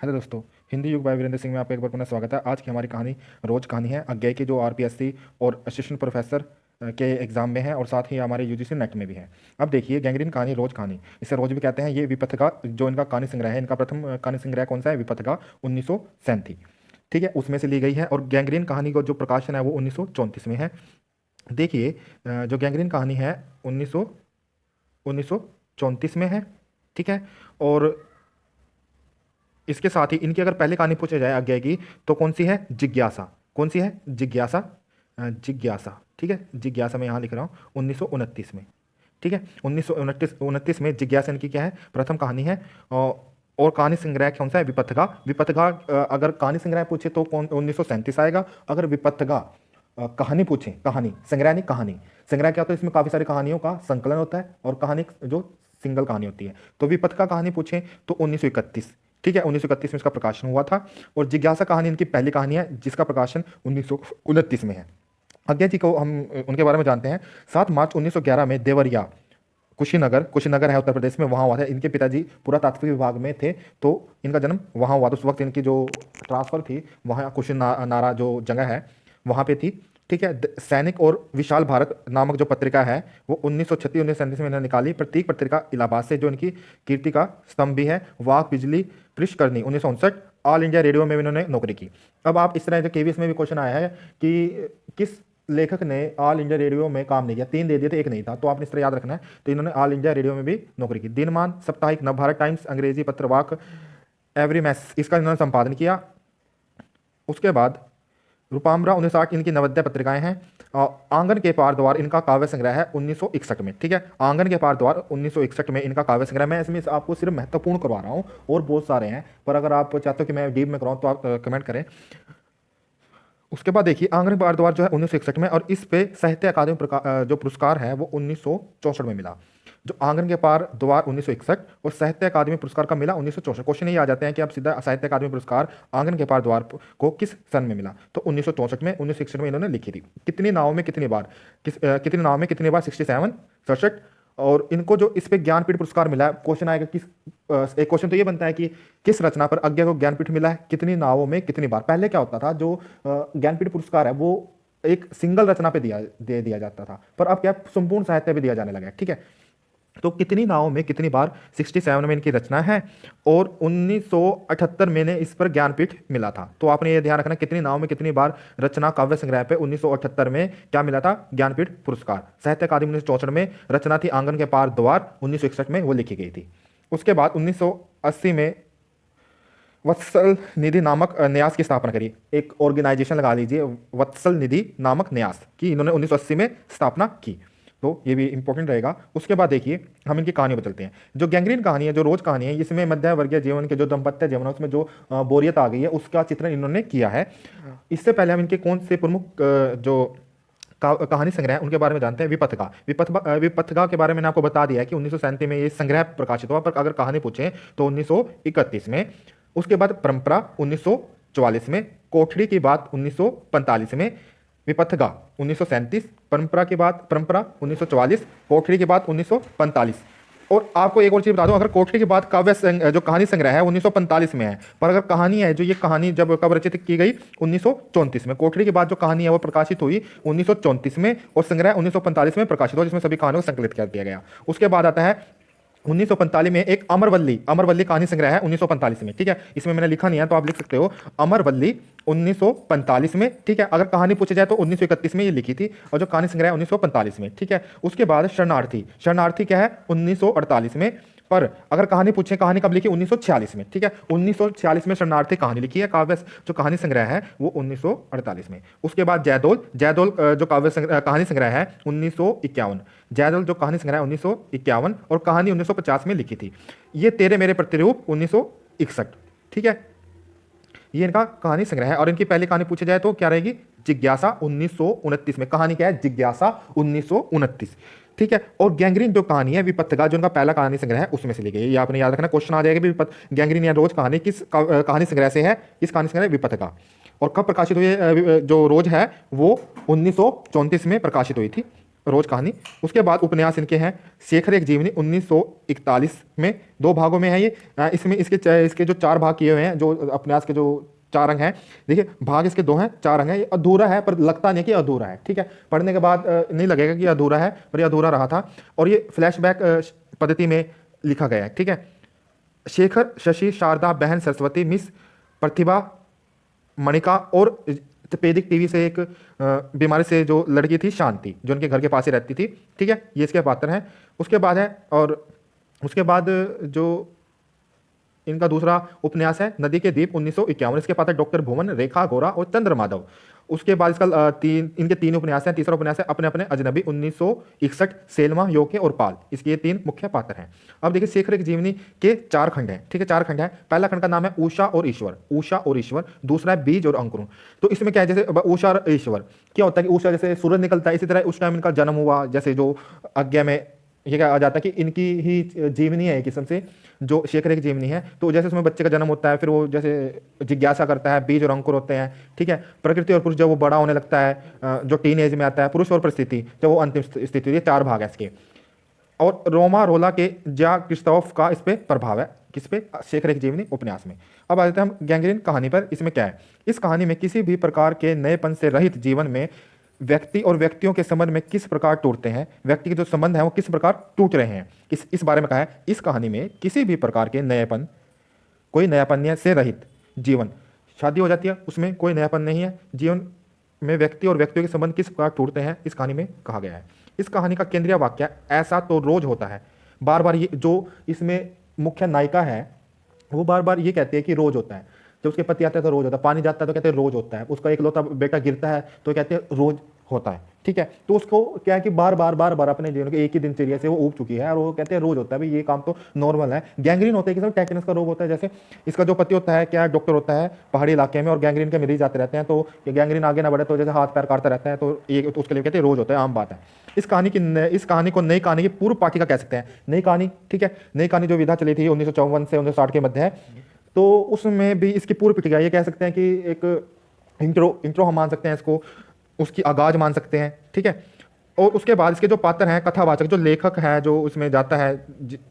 Hello दोस्तों, हिंदी युग bye Virendra Singh में आपका एक बार पुनः स्वागत है। आज की हमारी कहानी रोज कहानी है अज्ञे की, जो आरपीएससी और असिस्टेंट प्रोफेसर के एग्जाम में है और साथ ही हमारे यूजीसी नेट में भी है। अब देखिए, गैंग्रीन कहानी, रोज कहानी, इसे रोज भी कहते हैं। ये विपथगा जो इनका कहानी संग्रह है, इनका प्रथम कहानी संग्रह कौन सा है? विपथगा 1937, ठीक है, उसमें से ली गई है। और गैंग्रीन कहानी को जो प्रकाशन है वो 1934 में है। देखिए, जो गैंग्रीन कहानी है 1934 में है, ठीक है। और इसके साथ ही इनकी अगर पहले कहानी पूछी जाए आज्ञा की, तो कौन सी है? जिज्ञासा। कौन सी है? जिज्ञासा। जिज्ञासा, ठीक है, जिज्ञासा मैं यहाँ लिख रहा हूँ 1929 में, ठीक है। 1929 में जिज्ञासा इनकी क्या है? प्रथम कहानी है। और कहानी संग्रह कौन सा है? विपथगा। विपथगा अगर कहानी संग्रह पूछे तो कौन 1937 आएगा। अगर विपथगा कहानी पूछे, कहानी संग्रह नहीं, कहानी संग्रह क्या होता है? इसमें काफी सारी कहानियों का संकलन होता है और कहानी जो सिंगल कहानी होती है। तो विपथगा कहानी पूछे तो 1931, ठीक है, 1931 में इसका प्रकाशन हुआ था। और जिज्ञासा कहानी इनकी पहली कहानी है जिसका प्रकाशन 1929 में है। अज्ञा जी को हम उनके बारे में जानते हैं। 7 मार्च 1911 में देवरिया, कुशीनगर, कुशीनगर है उत्तर प्रदेश में, वहाँ हुआ था। इनके पिताजी पुरातात्विक विभाग में थे, तो इनका जन्म वहाँ हुआ। तो उस वक्त इनकी जो ट्रांसफर थी वहाँ कुशीनारा जो जगह है वहाँ पे थी, ठीक है। सैनिक और विशाल भारत नामक जो पत्रिका है वो 1936-1937 में इन्होंने निकाली। प्रतीक पत्रिका इलाहाबाद से, जो इनकी कीर्ति का स्तंभ भी है। वाक बिजली पृष्ठकर्णी 1959। ऑल इंडिया रेडियो में भी इन्होंने नौकरी की। अब आप इस तरह जो केवीएस में भी क्वेश्चन आया है कि किस लेखक ने ऑल इंडिया रेडियो में काम नहीं किया, 3 दे दिए थे, एक नहीं था, तो आपने इस तरह याद रखना है। तो इन्होंने ऑल इंडिया रेडियो में भी नौकरी की। दिनमान, साप्ताहिक, नवभारत टाइम्स, अंग्रेजी पत्र वाक, एवरी मैस, इसका इन्होंने संपादन किया। उसके बाद रूपाम्बरा 1960 इनकी नवोदय पत्रिकाएं हैं। आंगन के पार द्वार इनका काव्य संग्रह है 1961 में, ठीक है। आंगन के पार द्वार 1961 में इनका काव्य संग्रह। मैं इसमें आपको सिर्फ महत्वपूर्ण करवा रहा हूँ और बहुत सारे हैं, पर अगर आप चाहते हो कि मैं डीप में कराऊँ तो आप कमेंट करें। उसके बाद देखिए, आंगन के पार द्वार जो है 1961 में, और इस पे साहित्य अकादमी जो पुरस्कार है वो 1964 में मिला। जो आंगन के पार द्वार 1961 और साहित्य अकादमी पुरस्कार का मिला 1964। क्वेश्चन ये आ जाते हैं कि आप सीधा साहित्य अकादमी पुरस्कार आंगन के पार द्वार को किस सन में मिला? तो 1964 में, 1961 में इन्होंने लिखी थी। कितनी नावों में कितनी बार, कितनी नावों में कितनी बार? 67, 67। और इनको जो इस पे ज्ञानपीठ पुरस्कार मिला है, क्वेश्चन आएगा किस एक क्वेश्चन तो ये बनता है कि किस रचना पर अज्ञा को ज्ञानपीठ मिला है? कितनी नावों में कितनी बार? पहले क्या होता था, जो ज्ञानपीठ पुरस्कार है वो एक सिंगल रचना पे दे दिया जाता था, पर अब क्या संपूर्ण साहित्य पे दिया जाने लगा है, ठीक है। तो कितनी नावों में कितनी बार 67 में इनकी रचना है, और 1978 में ने इस पर ज्ञानपीठ मिला था। तो आपने ये ध्यान रखना, कितनी नावों में कितनी बार रचना काव्य संग्रह पे 1978 में क्या मिला था? ज्ञानपीठ पुरस्कार। साहित्य अकादमी 1964 में रचना थी आंगन के पार द्वार, 1961 में वो लिखी गई थी। उसके बाद 1980 में वत्सल निधि नामक न्यास की स्थापना करी। एक ऑर्गेनाइजेशन लगा लीजिए, वत्सल निधि नामक न्यास की इन्होंने 1980 में स्थापना की। तो ये भी इंपॉर्टेंट रहेगा। उसके बाद देखिए, हम इनकी कहानी बदलते हैं। जो गैंग्रीन कहानी है, जो रोज कहानी है, इसमें मध्य वर्गीय जीवन के जो दाम्पत्य जीवन है उसमें जो बोरियत आ गई है उसका चित्रण इन्होंने किया है। इससे पहले हम इनके कौन से प्रमुख जो कहानी संग्रह है उनके बारे में जानते हैं। विपथगा। विपथगा के बारे में मैंने आपको बता दिया है कि 1937 में ये संग्रह प्रकाशित हुआ, पर अगर कहानी पूछे तो 1931 में। उसके बाद परंपरा 1944 में। कोठड़ी की बात 1945 में। विपथगा 1937, परंपरा की बात, परंपरा 1944, कोठड़ी की बात 1945। और आपको एक और चीज बता दूं, अगर कोठड़ी की बात जो कहानी संग्रह है 1945 में है, पर अगर कहानी है जो ये कहानी जब कब रचित की गई 1934 में। कोठड़ी की बात जो कहानी है वो प्रकाशित हुई 1934 में और संग्रह 1945 में प्रकाशित हुआ, जिसमें सभी कहानियों को संकलित कर दिया गया। उसके बाद आता है 1945 में एक अमरवल्ली, अमरवल्ली कहानी संग्रह है 1945 में, ठीक है। इसमें मैंने लिखा नहीं है तो आप लिख सकते हो अमरवल्ली 1945 में, ठीक है। अगर कहानी पूछी जाए तो 1931 में ये लिखी थी, और जो कहानी संग्रह है 1945 में, ठीक है। उसके बाद शरणार्थी, शरणार्थी क्या है 1948 में, पर अगर कहानी पूछे कहानी कब लिखी 1946 में, ठीक है। 1946 में शरणार्थी कहानी लिखी है। काव्य जो कहानी संग्रह है वो 1948 में। उसके बाद जयदोल, जयदोल जो कहानी संग्रह है 1951। जयदोल जो कहानी संग्रह है 1951 और कहानी 1950 में लिखी थी। ये तेरे मेरे प्रतिरूप 1961, ठीक है। ये इनका कहानी संग्रह है। और इनकी पहली कहानी पूछी जाए तो क्या रहेगी? जिज्ञासा 1929 में। कहानी क्या है? जिज्ञासा 1929, ठीक है। और गैंग्रीन जो कहानी है विपथगा, जो उनका पहला कहानी संग्रह है उसमें से ली गई है। ये आपने याद रखना, क्वेश्चन आ जाएगा भी गैंग्रीन या रोज कहानी किस कहानी संग्रह से है? किस कहानी संग्रह? विपथगा। और कब प्रकाशित हुई जो रोज है वो 1934 में प्रकाशित हुई थी। रोज कहानी। उसके बाद उपन्यास इनके हैं शेखर एक जीवनी 1941 में, 2 भागों में है ये। इसमें इसके जो 4 भाग किए हुए हैं, जो उपन्यास के जो 4 अंग हैं, देखिए भाग इसके 2 हैं, 4 अंग हैं। ये अधूरा है, पर लगता नहीं कि अधूरा है, ठीक है। पढ़ने के बाद नहीं लगेगा कि अधूरा है, पर ये अधूरा रहा था। और ये फ्लैशबैक पद्धति में लिखा गया है, ठीक है। शेखर, शशि, शारदा, बहन सरस्वती, मिस प्रतिभा, मणिका और तपेदिक टीवी से एक बीमारी से जो लड़की थी शांति, जो उनके घर के पास ही रहती थी, ठीक है। ये इसके पात्र हैं। उसके बाद है, और उसके बाद जो इनका दूसरा उपन्यास है नदी के द्वीप 1951। इसके पात्र डॉक्टर भुवन, रेखा, गोरा और चंद्र माधव। उसके बाद इसका इनके 3 उपन्यास हैं। तीसरा उपन्यास है अपने अपने अजनबी 1961, सेल्मा, योके और पाल। इसके ये 3 मुख्य पात्र हैं। अब देखिए शेखर एक जीवनी के 4 खंड हैं, ठीक है, 4 खंड हैं। पहला खंड का नाम है उषा और ईश्वर, उषा और ईश्वर। दूसरा है बीज और अंकुर। तो इसमें क्या है, जैसे उषा और ईश्वर क्या होता है कि उषा जैसे सूरज निकलता है, इसी तरह उस टाइम इनका जन्म हुआ, जैसे जो आज्ञा में ये क्या आ जाता है कि इनकी ही जीवनी है एक किस्म से, जो शेखर एक जीवनी है। तो जैसे उसमें बच्चे का जन्म होता है, फिर वो जैसे जिज्ञासा करता है, बीज और अंकुर होते हैं, ठीक है। प्रकृति और पुरुष जब वो बड़ा होने लगता है, जो टीन एज में आता है, पुरुष और परिस्थिति जब वो अंतिम स्थिति, ये 4 भाग है इसके। और रोमा रोला के जा क्रिस्तोफ का इस पे प्रभाव है, किस पे, शेखर एक जीवनी उपन्यास में। अब आ जाते हैं हम गैंग्रीन कहानी पर। इसमें क्या है, इस कहानी में किसी भी प्रकार के नएपन से रहित जीवन में व्यक्ति और व्यक्तियों के संबंध में किस प्रकार टूटते हैं, व्यक्ति के जो संबंध हैं वो किस प्रकार टूट रहे हैं, इस बारे में कहा है। इस कहानी में किसी भी प्रकार के नएपन, कोई नयापन से रहित जीवन, शादी हो जाती है उसमें कोई नयापन नहीं है, जीवन में व्यक्ति और व्यक्तियों के संबंध किस प्रकार टूटते हैं, इस कहानी में कहा गया है। इस कहानी का केंद्रीय वाक्य ऐसा तो रोज होता है। बार बार ये जो इसमें मुख्य नायिका है वो बार बार ये कहती है कि रोज होता है। जब उसके पति आता है तो रोज होता है, पानी जाता है तो कहते हैं रोज होता है, उसका एक लौता बेटा गिरता है तो कहते हैं रोज होता है, ठीक है। तो उसको क्या है कि बार बार अपने जीवन के एक ही दिनचर्या से वो ऊब चुकी है और वो कहते हैं रोज होता है, भाई ये काम तो नॉर्मल है। गैंग्रीन होता है कि टेटनस का रोग होता है, जैसे इसका जो पति होता है क्या डॉक्टर होता है पहाड़ी इलाके में, और गैंग्रीन के मरीज आते रहते हैं, तो गैंग्रीन आगे ना बढ़े तो जैसे हाथ पैर काटता रहता है, तो ये तो उसके लिए कहते हैं रोज होता है, आम बात है। इस कहानी को नई कहानी की पूर्व पाठिका कह सकते हैं, नई कहानी, ठीक है। नई कहानी जो विधा चली थी 1954 से 1960 के मध्य है, तो उसमें भी इसकी पूर्व पीठिका, ये कह सकते हैं कि एक इंट्रो हम मान सकते हैं इसको, उसकी आगाज मान सकते हैं, ठीक है। और उसके बाद इसके जो पात्र हैं कथावाचक, जो लेखक है जो उसमें जाता है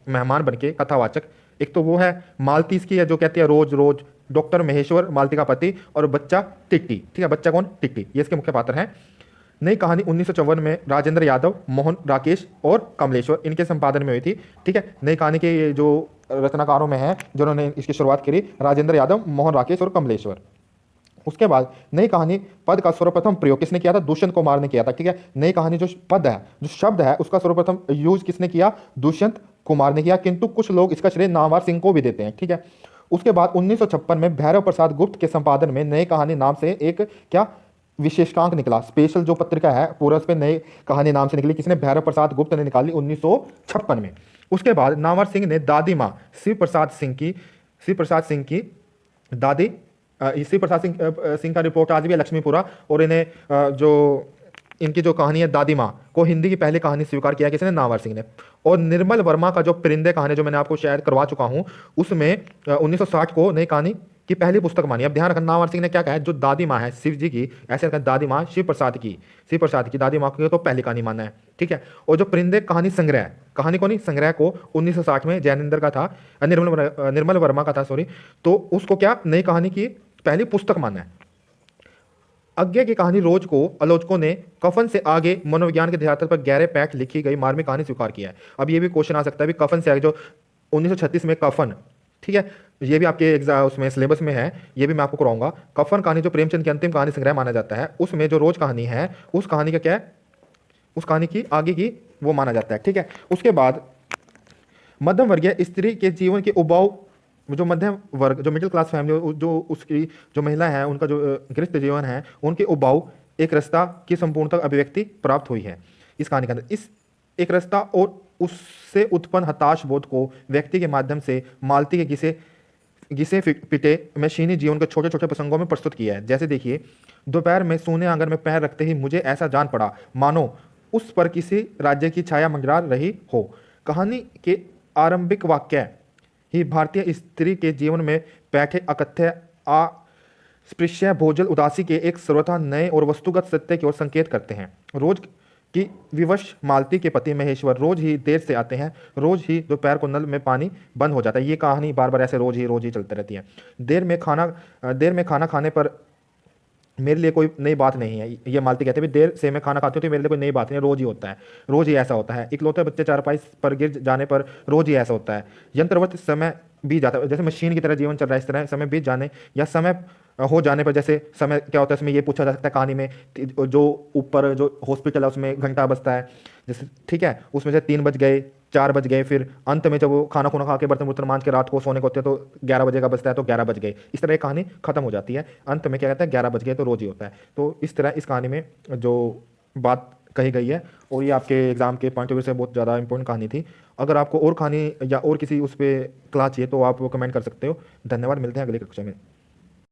मेहमान बनके कथावाचक, एक तो वो है मालती इसकी है जो कहती है रोज रोज, डॉक्टर महेश्वर मालती का पति, और बच्चा टिट्टी, ठीक है, बच्चा कौन, टिट्टी, ये इसके मुख्य पात्र हैं। नई कहानी 1954 में राजेंद्र यादव, मोहन राकेश और कमलेश्वर इनके संपादन में हुई थी, ठीक है। नई कहानी के जो रचनाकारों में है जिन्होंने इसकी शुरुआत करी, राजेंद्र यादव, मोहन राकेश और कमलेश्वर। उसके बाद नई कहानी पद का सर्वप्रथम प्रयोग किसने किया था, दुष्यंत कुमार ने किया था, ठीक है। नई कहानी जो पद है, जो शब्द है, उसका सर्वप्रथम यूज किसने किया, दुष्यंत कुमार ने किया, किंतु कुछ लोग इसका श्रेय नामवर सिंह को भी देते हैं, ठीक है। उसके बाद 1956 में भैरव प्रसाद गुप्त के संपादन में नई कहानी नाम से एक क्या विशेषांक निकला, स्पेशल जो पत्रिका है पूरा उस पर नई कहानी नाम से निकली, किसने, भैरव प्रसाद गुप्त ने निकाली 1956 में। उसके बाद नामवर सिंह ने दादी माँ शिव प्रसाद सिंह की दादी, शिव प्रसाद सिंह का रिपोर्ट आज भी है लक्ष्मीपुरा, और इन्हें जो इनकी जो कहानी है दादी माँ को हिंदी की पहली कहानी स्वीकार किया किसने, नामवर सिंह ने। और निर्मल वर्मा का जो परिंदे कहानी जो मैंने आपको शायद करवा चुका हूँ, उसमें 1960 को नई कहानी की पहली पुस्तक मानी। अब ध्यान रखना नामवर सिंह ने क्या कहा है, जो दादी माँ है शिव जी की, ऐसे दादी माँ शिव प्रसाद की दादी माँ की तो पहली कहानी माना है, ठीक है। और जो परिंदे कहानी संग्रह, कहानी को नहीं संग्रह को 1960 में जैनेंद्र का था, निर्मल वर्मा का था, सॉरी, तो उसको क्या नई कहानी की पहली पुस्तक माना है। अज्ञे की कहानी रोज को आलोचकों ने कफन से आगे मनोविज्ञान के धरातल पर गहरे पैठ लिखी गई मार्मिक कहानी स्वीकार किया है। अब ये भी क्वेश्चन आ सकता है, भी कफन से आगे जो 1936 में कफन, ठीक है, ये भी आपके एग्जाम उसमें सिलेबस में है, ये भी मैं आपको कराऊंगा। कफन कहानी जो प्रेमचंद की अंतिम कहानी संग्रह माना जाता है, उसमें जो रोज कहानी है उस कहानी का क्या है, उस कहानी की आगे की वो माना जाता है, ठीक है। उसके बाद मध्यम वर्गीय स्त्री के जीवन के उबाऊ, जो मध्यम वर्ग, जो मिडिल क्लास फैमिली, जो उसकी जो महिला है उनका जो गृहस्थ जीवन है, उनके उबाऊ एक रास्ता की संपूर्णता अभिव्यक्ति प्राप्त हुई है इस कहानी के अंदर। इस एक रास्ता और उससे उत्पन्न हताश बोध को व्यक्ति के माध्यम से मालती के घिसे पिटे मशीनी जीवन के छोटे छोटे प्रसंगों में प्रस्तुत किया है। जैसे देखिए, दोपहर में सोने आंगन में पैर रखते ही मुझे ऐसा जान पड़ा मानो उस पर किसी राज्य की छाया मंडरा रही हो। कहानी के आरंभिक वाक्य ही भारतीय स्त्री के जीवन में बैठे अकथ्य अस्पृश्य भोजल उदासी के एक सर्वथा नए और वस्तुगत सत्य की ओर संकेत करते हैं। रोज कि विवश मालती के पति महेश्वर रोज ही देर से आते हैं, रोज ही दोपहर को नल में पानी बंद हो जाता है। ये कहानी बार बार ऐसे रोज ही चलती रहती है। देर में खाना खाने पर मेरे लिए कोई नई बात नहीं है। ये मालती कहते हैं भी देर से मैं खाना खाती हूँ तो मेरे लिए कोई नई बात नहीं है, रोज ही होता है, रोज ही ऐसा होता है। इकलौते बच्चे चारपाई पर गिर जाने पर रोज ही ऐसा होता है। यंत्रवत समय बीत जाता है, जैसे मशीन की तरह जीवन चल रहा है, इस तरह समय बीत जाने या समय हो जाने पर, जैसे समय क्या होता है इसमें ये पूछा जा सकता है कहानी में, जो ऊपर जो हॉस्पिटल है उसमें घंटा बजता है, जैसे ठीक है, उसमें से 3 बज गए, 4 बज गए, फिर अंत में जब वो खाना खुना खा के बर्तन वर्तन मांज के रात को सोने को होते हैं तो 11 बजे का बजता है तो 11 बज गए। इस तरह ये कहानी खत्म हो जाती है। अंत में क्या कहता है 11 बज गए तो रोज ही होता है। तो इस तरह इस कहानी में जो बात कही गई है, और ये आपके एग्जाम के पॉइंट ऑफ व्यू से बहुत ज़्यादा इंपॉर्टेंट कहानी थी। अगर आपको और कहानी या और किसी उस पर क्लास चाहिए तो आप वो कमेंट कर सकते हो। धन्यवाद, मिलते हैं अगले कक्षा में।